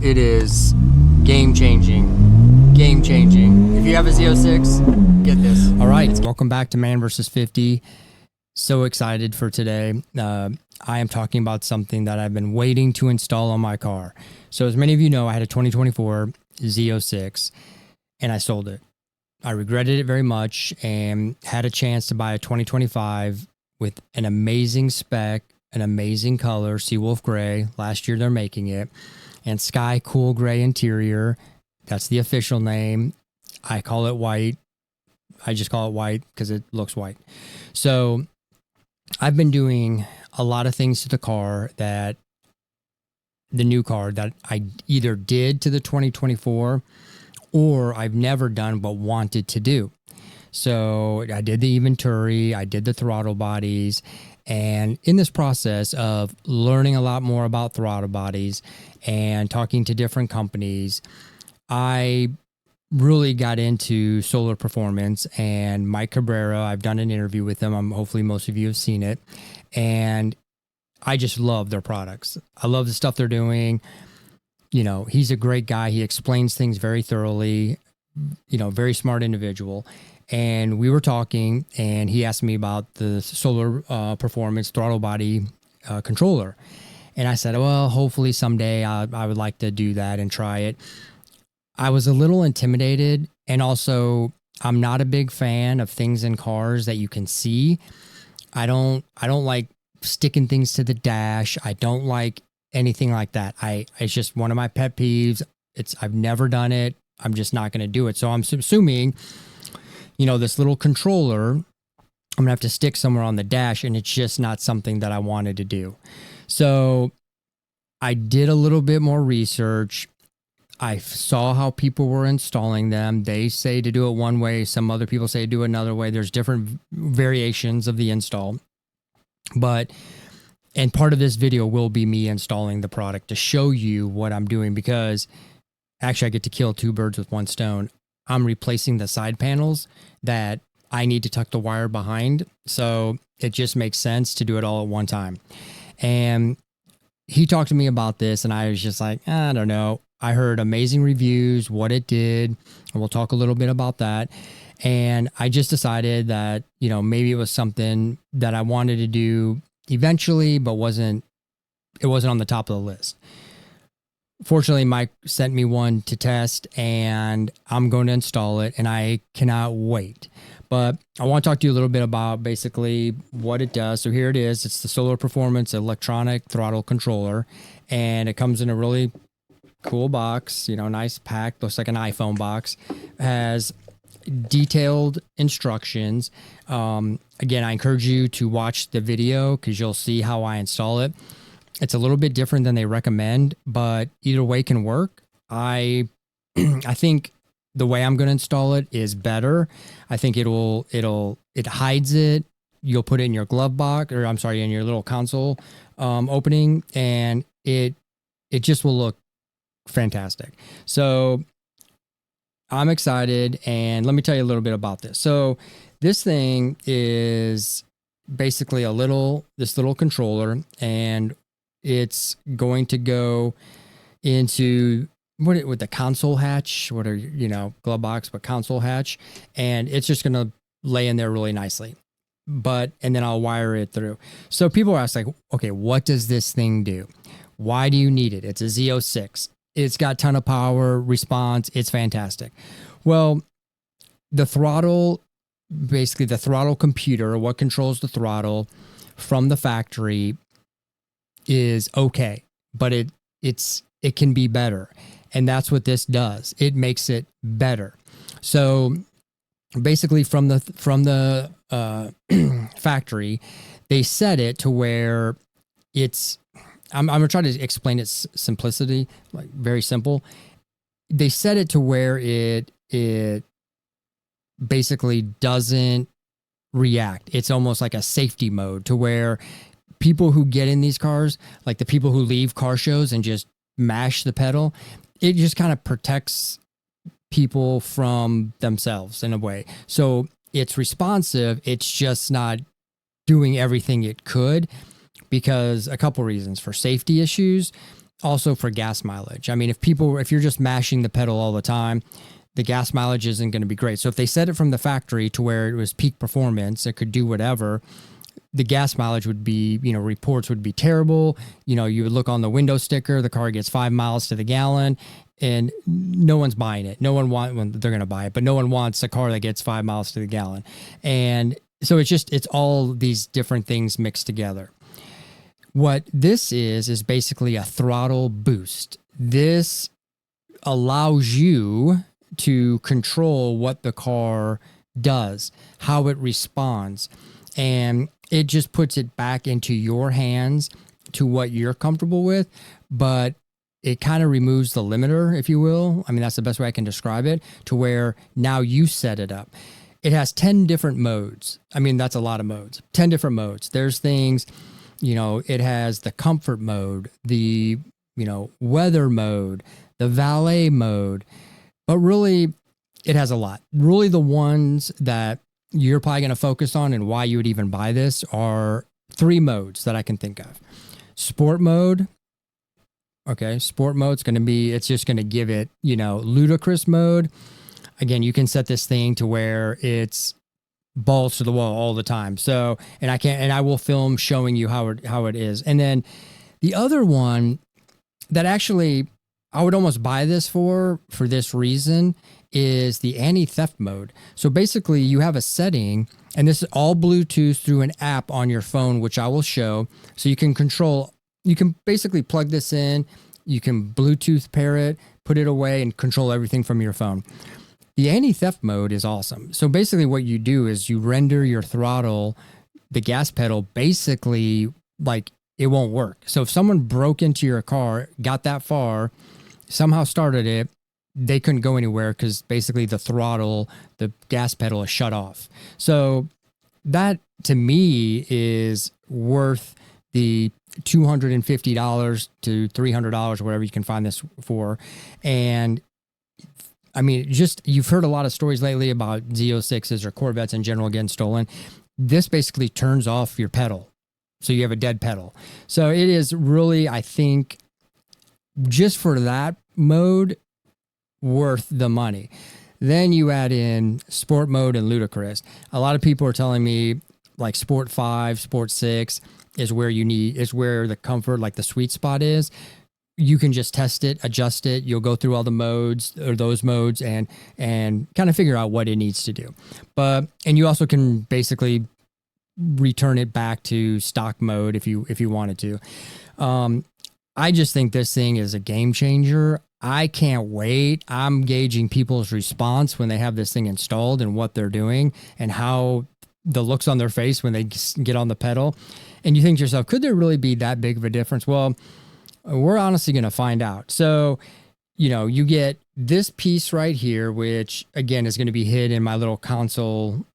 it is game changing. Game changing. If you have a Z06, get this. All right, welcome back to Man vs. 50. So excited for today. I am talking about something that I've been waiting to install on my car. So as many of you know, I had a 2024 Z06 and I sold it. I regretted it very much and had a chance to buy a 2025 with an amazing spec, an amazing color, Seawolf Gray. Last year they're making it. And Sky Cool Gray interior. That's the official name. I call it white. I just call it white because it looks white. So I've been doing a lot of things to the car that the new car that I either did to the 2024 or I've never done but wanted to do. So I did the Venturi, I did the throttle bodies, and in this process of learning a lot more about throttle bodies and talking to different companies, I really got into Soler Performance and Mike Cabrera. I've done an interview with them. Hopefully most of you have seen it. And I just love their products. I love the stuff they're doing. You know, he's a great guy. He explains things very thoroughly, you know, very smart individual. And we were talking and he asked me about the Soler Performance Throttle Body controller. And I said, well, hopefully someday I would like to do that and try it. I was a little intimidated, and also I'm not a big fan of things in cars that you can see. I don't like sticking things to the dash. I don't like anything like that. It's just one of my pet peeves. I've never done it. I'm just not going to do it. So I'm assuming, you know, this little controller, I'm going to have to stick somewhere on the dash, and it's just not something that I wanted to do. So I did a little bit more research. I saw how people were installing them. They say to do it one way. Some other people say to do it another way. There's different variations of the install. And part of this video will be me installing the product to show you what I'm doing, because actually I get to kill two birds with one stone. I'm replacing the side panels that I need to tuck the wire behind. So it just makes sense to do it all at one time. And he talked to me about this and I was just like, I don't know. I heard amazing reviews, what it did, and we'll talk a little bit about that. And I just decided that, you know, maybe it was something that I wanted to do eventually, but it wasn't on the top of the list. Fortunately, Mike sent me one to test and I'm going to install it and I cannot wait. But I want to talk to you a little bit about basically what it does. So here it is. It's the Soler Performance electronic throttle controller, and it comes in a really cool box, you know, nice pack, looks like an iPhone box, has detailed instructions. Again, I encourage you to watch the video because you'll see how I install it. It's a little bit different than they recommend, but either way can work. I think the way I'm going to install it is better. I think it hides it. You'll put it in your glove box, or I'm sorry, in your little console opening, and it just will look fantastic. So I'm excited, and let me tell you a little bit about this. So this thing is basically this little controller, and it's going to go into with the console hatch, glove box, but console hatch, and it's just going to lay in there really nicely. And then I'll wire it through. So people ask like, okay, what does this thing do? Why do you need it? It's a Z06. It's got a ton of power, response. It's fantastic. Well, the throttle, basically the throttle computer, what controls the throttle from the factory is okay, but it can be better. And that's what this does. It makes it better. So basically from the factory, they set it to where I'm going to try to explain its simplicity, like very simple. They set it to where it basically doesn't react. It's almost like a safety mode to where people who get in these cars, like the people who leave car shows and just mash the pedal, it just kind of protects people from themselves in a way. So it's responsive. It's just not doing everything it could, because a couple reasons: for safety issues, also for gas mileage. I mean, if you're just mashing the pedal all the time, the gas mileage isn't going to be great. So if they set it from the factory to where it was peak performance, it could do whatever, the gas mileage would be, reports would be terrible. You would look on the window sticker, the car gets 5 miles to the gallon, and no one's buying it. They're going to buy it, but no one wants a car that gets 5 miles to the gallon. And so it's all these different things mixed together. What this is basically a throttle boost. This allows you to control what the car does, how it responds, and it just puts it back into your hands to what you're comfortable with, but it kind of removes the limiter, if you will. I mean, that's the best way I can describe it, to where now you set it up. It has 10 different modes. I mean, that's a lot of modes. 10 different modes. There's things, it has the comfort mode, the, weather mode, the valet mode, but really it has a lot. Really the ones that you're probably going to focus on and why you would even buy this are 3 modes that I can think of. Sport mode. Okay. Sport mode's it's just going to give it, ludicrous mode. Again, you can set this thing to where it's balls to the wall all the time. So, and I will film showing you how it is. And then the other one that actually I would almost buy this for this reason is the anti-theft mode. So basically you have a setting, and this is all Bluetooth through an app on your phone, which I will show. So you can basically plug this in, you can Bluetooth pair it, put it away, and control everything from your phone. The anti-theft mode is awesome. So basically what you do is you render your throttle, the gas pedal, basically like it won't work. So if someone broke into your car, got that far, somehow started it, they couldn't go anywhere because basically the throttle, the gas pedal is shut off. So that to me is worth the $250 to $300, whatever you can find this for. And I mean, you've heard a lot of stories lately about ZO6s or Corvettes in general getting stolen. This basically turns off your pedal. So you have a dead pedal. So it is really, I think, just for that mode, worth the money. Then you add in sport mode and ludicrous. A lot of people are telling me like Sport 5, Sport 6 is where the comfort, like the sweet spot is. You can just test it, adjust it. You'll go through all the modes or those modes and kind of figure out what it needs to do. And you also can basically return it back to stock mode if you wanted to. I just think this thing is a game changer. I can't wait. I'm gauging people's response when they have this thing installed and what they're doing and how the looks on their face when they get on the pedal. And you think to yourself, could there really be that big of a difference? Well, we're honestly going to find out. So, you get this piece right here, which again is going to be hid in my little console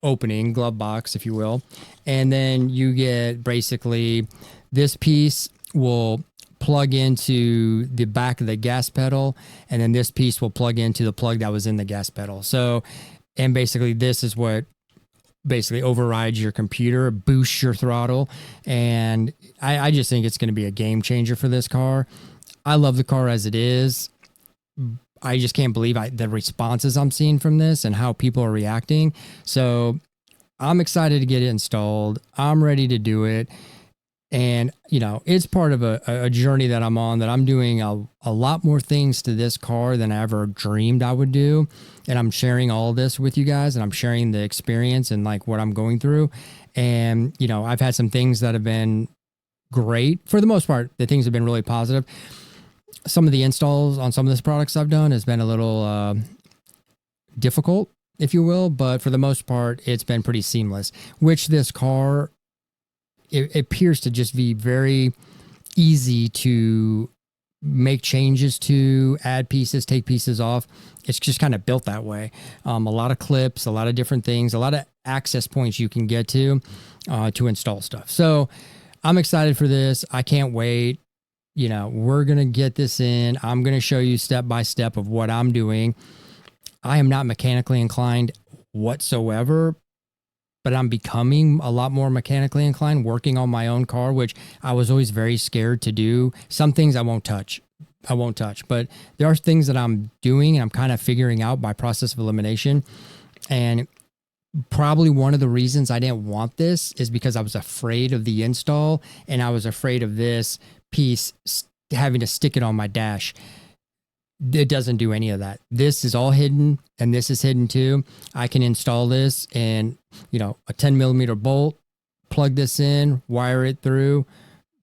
opening, glove box, if you will. And then you get basically this piece will plug into the back of the gas pedal. And then this piece will plug into the plug that was in the gas pedal. So, and basically this is what basically overrides your computer, boosts your throttle. And I just think it's going to be a game changer for this car. I love the car as it is. I just can't believe the responses I'm seeing from this and how people are reacting. So I'm excited to get it installed. I'm ready to do it. And, it's part of a journey that I'm on, that I'm doing a lot more things to this car than I ever dreamed I would do. And I'm sharing all this with you guys, and I'm sharing the experience and like what I'm going through. And, I've had some things that have been great. For the most part, the things have been really positive. Some of the installs on some of these products I've done has been a little difficult, if you will. But for the most part, it's been pretty seamless, which this car, it appears to just be very easy to make changes to, add pieces, take pieces off. It's just kind of built that way. A lot of clips, a lot of different things, a lot of access points you can get to install stuff. So I'm excited for this. I can't wait. We're going to get this in. I'm going to show you step by step of what I'm doing. I am not mechanically inclined whatsoever, but I'm becoming a lot more mechanically inclined, working on my own car, which I was always very scared to do. Some things I won't touch. But there are things that I'm doing and I'm kind of figuring out by process of elimination. And probably one of the reasons I didn't want this is because I was afraid of the install, and I was afraid of this piece having to stick it on my dash. It doesn't do any of that. This is all hidden, and this is hidden too. I can install this in, a 10 millimeter bolt, plug this in, wire it through,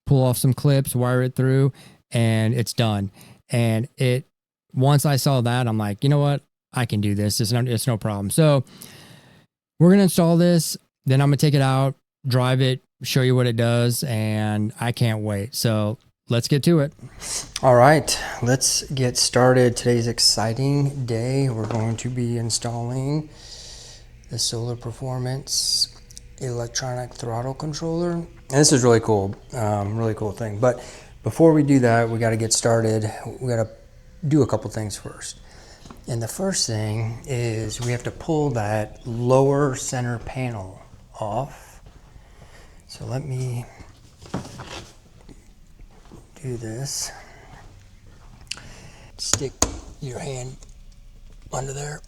pull off some clips, wire it through, and it's done. And once I saw that, I'm like, you know what? I can do this. It's no problem. So we're going to install this. Then I'm going to take it out, drive it, show you what it does. And I can't wait. So let's get to it. All right, let's get started. Today's exciting day. We're going to be installing the Soler Performance electronic throttle controller. And this is really cool thing. But before we do that, we got to get started. We got to do a couple things first. And the first thing is we have to pull that lower center panel off. So let me do this. Stick your hand under there.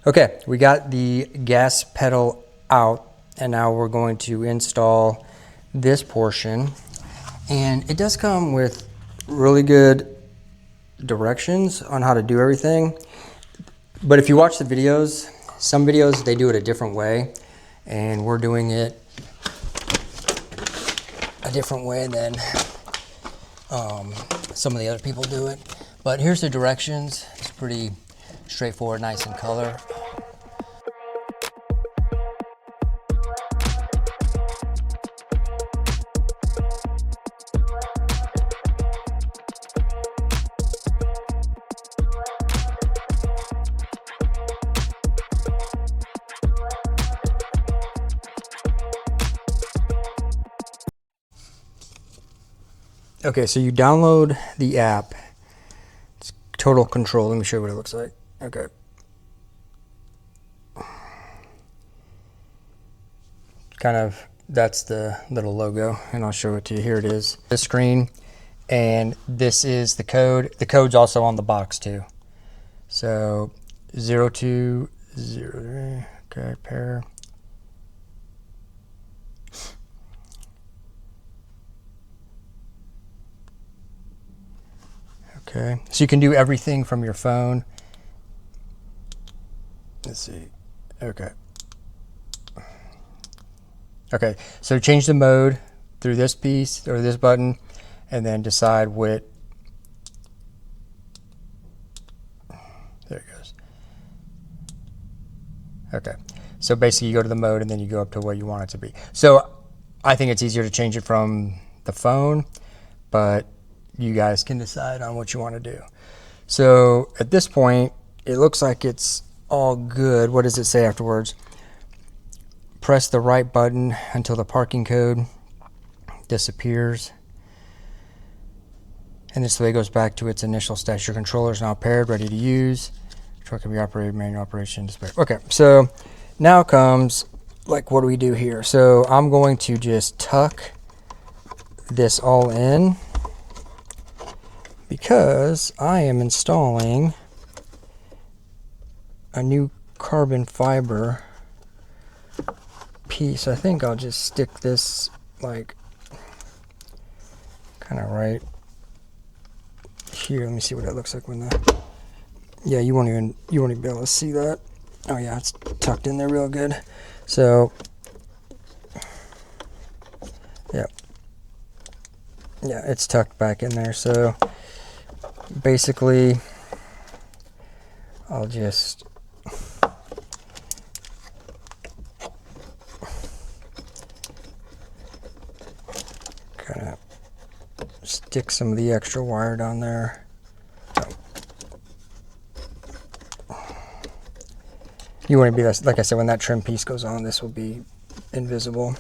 Okay, we got the gas pedal out, and now we're going to install this portion. And it does come with really good directions on how to do everything. But if you watch the videos, some videos they do it a different way, and we're doing it a different way than some of the other people do it. But here's the directions. It's pretty straightforward, nice in color. Okay, so you download the app. It's Total Control. Let me show you what it looks like. Okay. Kind of, that's the little logo, and I'll show it to you. Here it is, the screen, and this is the code. The code's also on the box too. So 0203, okay, pair. Okay, so you can do everything from your phone. Let's see. Okay. Okay, so change the mode through this piece or this button, and then decide what. There it goes. Okay, so basically you go to the mode and then you go up to what you want it to be. So I think it's easier to change it from the phone, but you guys can decide on what you want to do. So at this point, it looks like it's all good. What does it say afterwards? Press the right button until the parking code disappears. And this way it goes back to its initial status. Your controller is now paired, ready to use. Truck can be operated, manual operation, display. Okay, so now comes, like, what do we do here? So I'm going to just tuck this all in, because I am installing a new carbon fiber piece. I think I'll just stick this like kind of right here. Let me see what that looks like when the, yeah, you won't even be able to see that. Oh yeah, it's tucked in there real good. So yeah, it's tucked back in there. So basically I'll just kind of stick some of the extra wire down there. You want to be less, like I said, when that trim piece goes on, this will be invisible.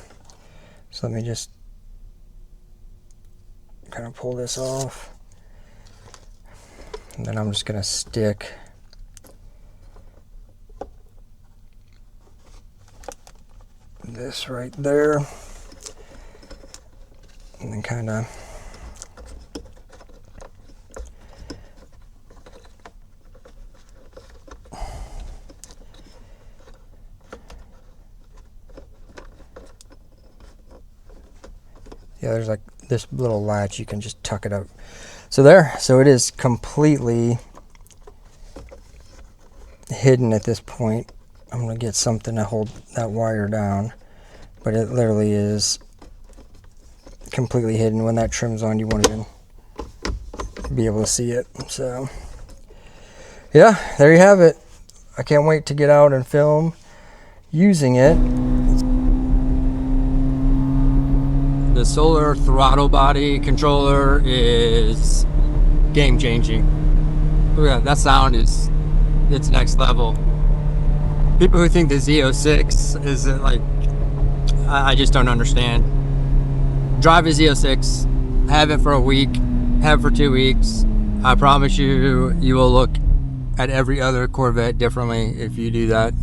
So let me just kind of pull this off. And then I'm just going to stick this right there. And then kind of there's like this little latch, you can just tuck it up. So there, so it is completely hidden at this point. I'm gonna get something to hold that wire down, but it literally is completely hidden. When that trim's on, you won't even be able to see it. So yeah, there you have it. I can't wait to get out and film using it. The Soler Throttle Body controller is game changing. Yeah, that sound is, it's next level. People who think the Z06 is like, I just don't understand. Drive a Z06, have it for a week, have it for 2 weeks. I promise you, you will look at every other Corvette differently if you do that.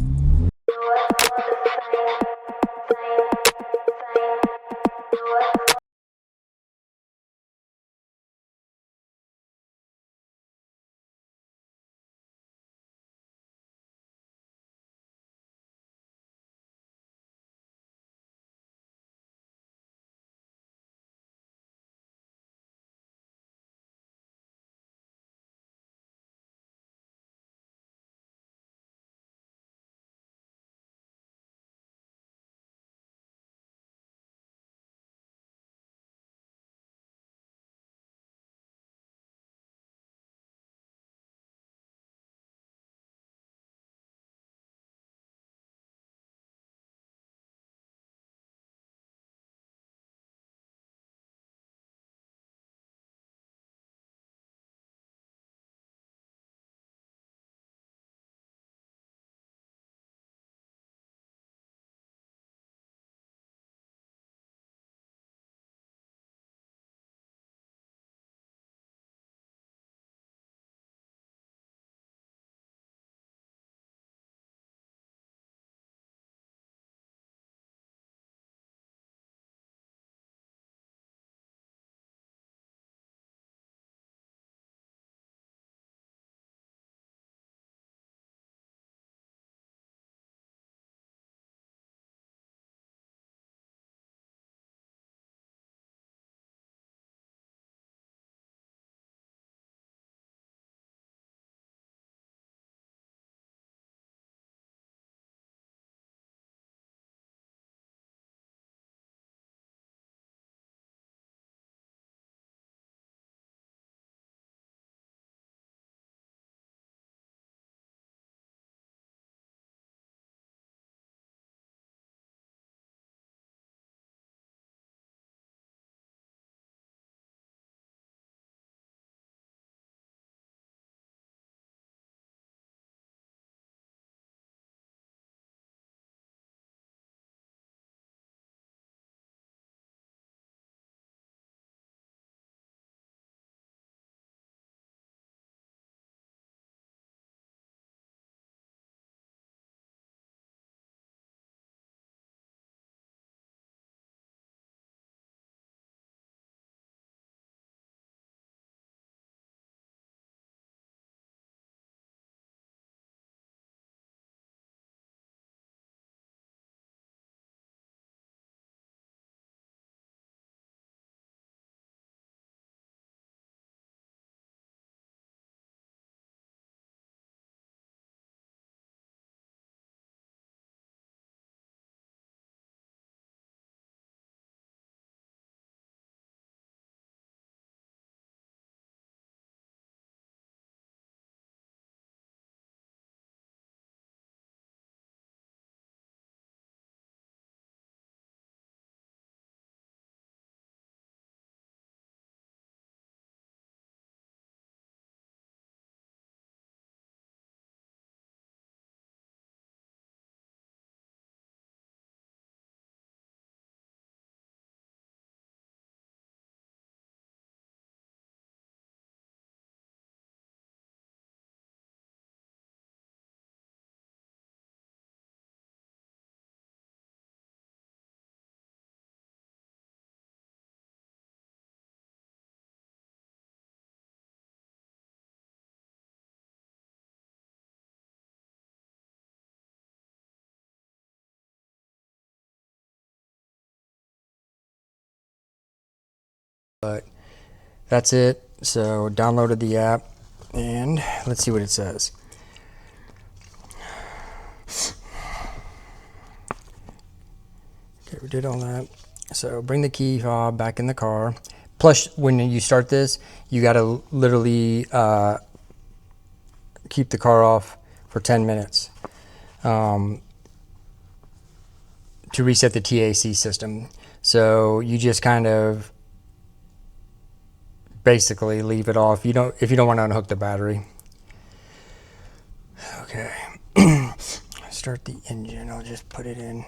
But that's it. So downloaded the app, and let's see what it says. Okay, we did all that. So bring the key fob back in the car. Plus, when you start this, you got to literally keep the car off for 10 minutes to reset the TAC system. So you just kind of basically leave it off. If you don't want to unhook the battery. Okay. Start the engine. I'll just put it in.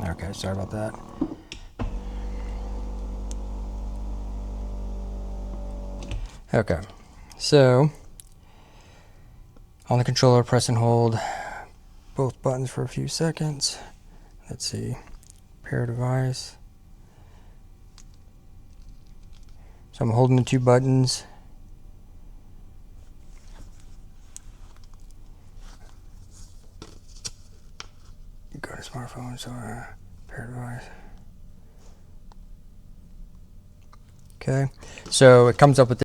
Okay, sorry about that. Okay, so on the controller, press and hold both buttons for a few seconds. Let's see, pair device. So I'm holding the two buttons. Go to smartphone, so pair device. Okay, so it comes up with